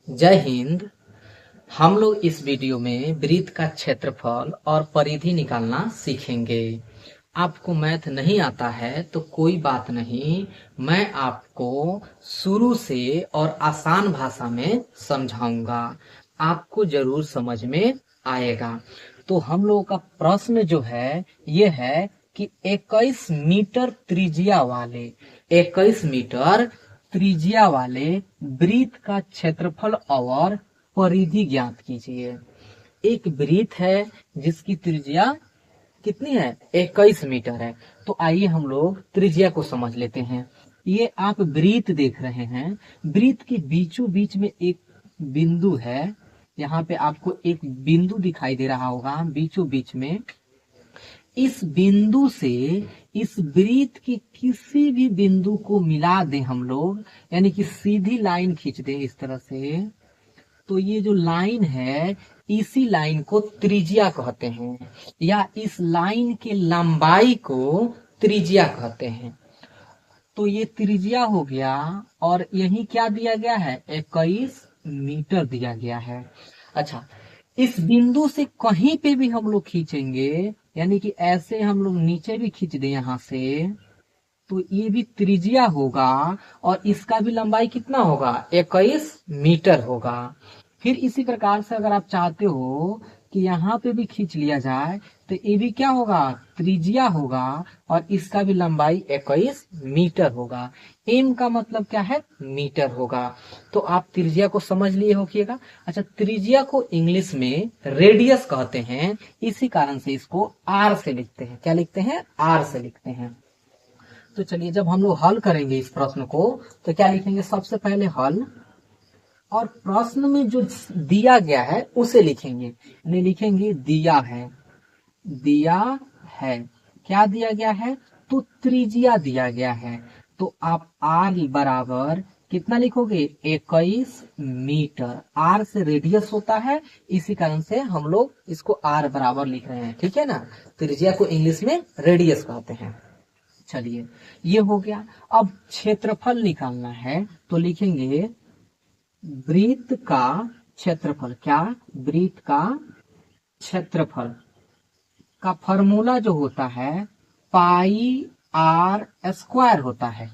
जय हिंद। हम लोग इस वीडियो में वृत्त का क्षेत्रफल और परिधि निकालना सीखेंगे। आपको मैथ नहीं आता है तो कोई बात नहीं, मैं आपको शुरू से और आसान भाषा में समझाऊंगा, आपको जरूर समझ में आएगा। तो हम लोगों का प्रश्न जो है ये है कि 21 मीटर त्रिज्या वाले 21 मीटर त्रिज्या वाले वृत्त का क्षेत्रफल और परिधि ज्ञात कीजिए। एक वृत्त है जिसकी त्रिज्या कितनी है, 21 मीटर है। तो आइए हम लोग त्रिज्या को समझ लेते हैं। ये आप वृत्त देख रहे हैं, वृत्त के बीचों बीच में एक बिंदु है। यहाँ पे आपको एक बिंदु दिखाई दे रहा होगा बीचों बीच में। इस बिंदु से इस वृत्त के किसी भी बिंदु को मिला दें हम लोग, यानी कि सीधी लाइन खींच दें इस तरह से, तो ये जो लाइन है इसी लाइन को त्रिज्या कहते हैं, या इस लाइन के लंबाई को त्रिज्या कहते हैं। तो ये त्रिज्या हो गया और यही क्या दिया गया है, 21 मीटर दिया गया है। अच्छा, इस बिंदु से कहीं पे भी हम लोग खींचेंगे, यानी कि ऐसे हम लोग नीचे भी खींच दें यहाँ से, तो ये भी त्रिज्या होगा और इसका भी लंबाई कितना होगा, 21 मीटर होगा। फिर इसी प्रकार से अगर आप चाहते हो कि यहाँ पे भी खींच लिया जाए तो ये भी क्या होगा, त्रिज्या होगा और इसका भी लंबाई 21 मीटर होगा। एम का मतलब क्या है, मीटर होगा। तो आप त्रिज्या को समझ लिए होगा। अच्छा, त्रिज्या को इंग्लिश में रेडियस कहते हैं, इसी कारण से इसको आर से लिखते हैं। क्या लिखते हैं, आर से लिखते हैं। तो चलिए, जब हम लोग हल करेंगे इस प्रश्न को तो क्या लिखेंगे, सबसे पहले हल, और प्रश्न में जो दिया गया है उसे लिखेंगे। यानी लिखेंगे दिया है, दिया है, क्या दिया गया है, तो त्रिज्या दिया गया है। तो आप आर बराबर कितना लिखोगे, 21 मीटर। आर से रेडियस होता है, इसी कारण से हम लोग इसको आर बराबर लिख रहे हैं, ठीक है ना। त्रिज्या को इंग्लिश में रेडियस कहते हैं। चलिए, ये हो गया। अब क्षेत्रफल निकालना है तो लिखेंगे वृत्त का क्षेत्रफल। क्या, वृत्त का क्षेत्रफल का फॉर्मूला जो होता है पाई आर स्क्वायर होता है।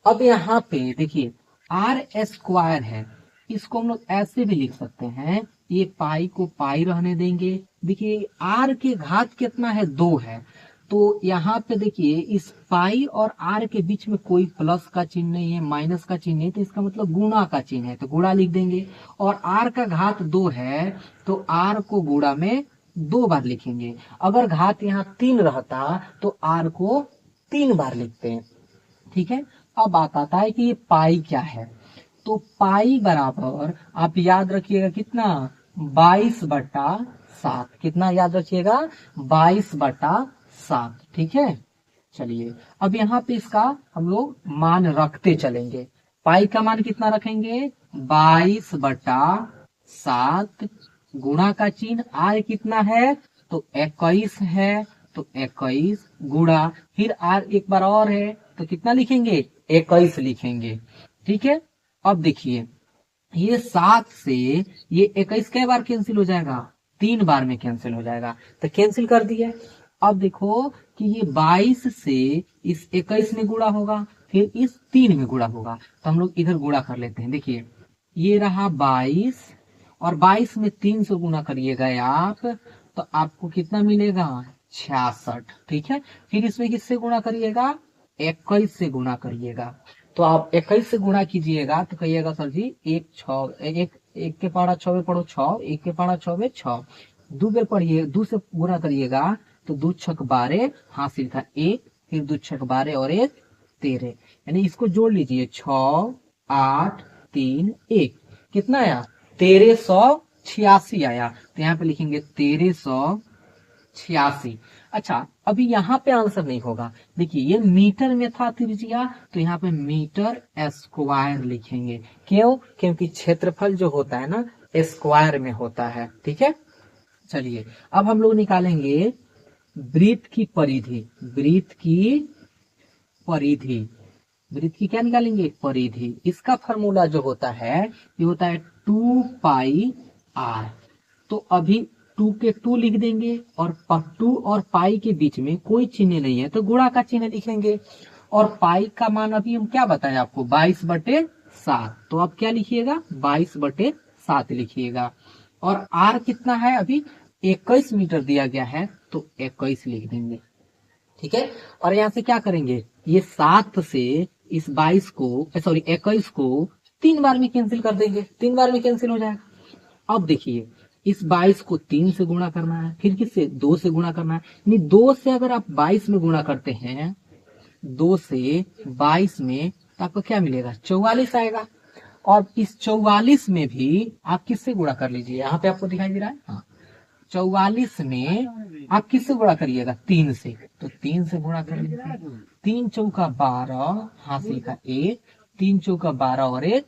अब यहाँ पे देखिए आर स्क्वायर है, इसको हम लोग ऐसे भी लिख सकते हैं, ये पाई को पाई रहने देंगे। देखिए आर के घात कितना है, 2 है। तो यहाँ पे देखिए इस पाई और आर के बीच में कोई प्लस का चिन्ह नहीं है, माइनस का चिन्ह है, तो इसका मतलब गुणा का चिन्ह है, तो गुणा लिख देंगे। और आर का घात 2 है तो आर को गुणा में 2 बार लिखेंगे। अगर घात यहाँ 3 रहता तो आर को 3 बार लिखते हैं, ठीक है। अब बात आता है कि ये पाई क्या है। तो पाई बराबर आप याद रखिएगा कितना, 22/7। कितना याद रखिएगा, 22/7, ठीक है। चलिए, अब यहाँ पे इसका हम लोग मान रखते चलेंगे। पाई का मान कितना रखेंगे, 22/7, गुणा का चिन्ह, आर कितना है तो 21 है, तो 21 गुणा, फिर आर एक बार और है तो कितना लिखेंगे, 21 लिखेंगे, ठीक है। अब देखिए ये 7 से ये 21 कई बार कैंसिल हो जाएगा, 3 बार में कैंसिल हो जाएगा, तो कैंसिल कर दिए। अब देखो कि ये 22 से इस 21 में गुणा होगा, फिर इस 3 में गुणा होगा, तो हम लोग इधर गुणा कर लेते हैं। देखिए ये रहा 22 और 22 में 3 से गुणा करिएगा आप, तो आपको कितना मिलेगा, 66, ठीक है। फिर इसमें किससे गुणा करिएगा, 21 से गुणा करिएगा। तो आप 21 से गुणा कीजिएगा तो कहिएगा सर जी एक के पहाड़ा 6 में पढ़ो 6, 1 के पहाड़ा 6 में 6, 2 बेर पढ़िए, 2 से गुणा करिएगा तो 2 छक 12, हासिल था 1, फिर 2 छक 12 और 1 13, यानी इसको जोड़ लीजिए 6 8 3 1, कितना आया, 1386 आया। तो यहाँ पे लिखेंगे 1386। अच्छा, अभी यहाँ पे आंसर नहीं होगा। देखिए ये मीटर में था त्रिज्या, तो यहाँ पे मीटर स्क्वायर लिखेंगे। क्यों, क्योंकि क्षेत्रफल जो होता है ना स्क्वायर में होता है, ठीक है। चलिए, अब हम लोग निकालेंगे वृत्त की परिधि। वृत्त की परिधि, वृत्त की क्या निकालेंगे, परिधि। इसका फॉर्मूला जो होता है ये होता है 2 पाई आर। तो अभी 2 के 2 लिख देंगे और 2 और पाई के बीच में कोई चिन्ह नहीं है तो गुणा का चिन्ह लिखेंगे। और पाई का मान अभी हम क्या बताएं आपको, 22/7। तो आप क्या लिखिएगा, 22/7 लिखिएगा। और आर कितना है, अभी 21 मीटर दिया गया है तो 21 लिख देंगे। ठीक है। और यहाँ से क्या करेंगे, ये 7 से इस 22 को, सॉरी 21 को 3 बार में कैंसिल कर देंगे, 3 बार में कैंसिल हो जाएगा। अब देखिए इस 22 को 3 से गुणा करना है, फिर किससे, 2 से गुणा करना है। यानी 2 से अगर आप 22 में गुणा करते हैं, 2 से 22 में, तो आपको क्या मिलेगा, 44 आएगा। और इस 44 में भी आप किससे गुणा कर लीजिए, यहाँ पे आपको दिखाई दे रहा है, हाँ 44 में आप किससे गुणा करिएगा, 3 से। तो 3 से गुणा कर लीजिए, 3 चौका 12, हाथ से लिखा 1, 3 चौका 12 और 1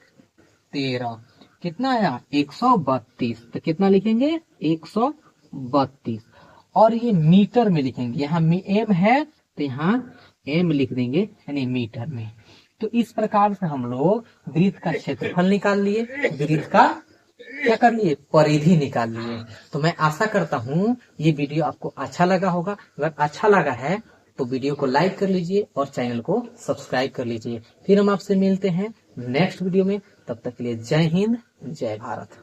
13, कितना आया 132। तो कितना लिखेंगे, 132। और ये मीटर में लिखेंगे, यहाँ एम है तो यहाँ एम लिख देंगे, यानी मीटर में। तो इस प्रकार से हम लोग वृत्त का क्षेत्रफल निकाल लिए, वृत्त का क्या कर लिए, परिधि निकाल लिए। तो मैं आशा करता हूँ ये वीडियो आपको अच्छा लगा होगा। अगर अच्छा लगा है तो वीडियो को लाइक कर लीजिए और चैनल को सब्सक्राइब कर लीजिए। फिर हम आपसे मिलते हैं नेक्स्ट वीडियो में। तब तक के लिए जय हिंद, जय भारत।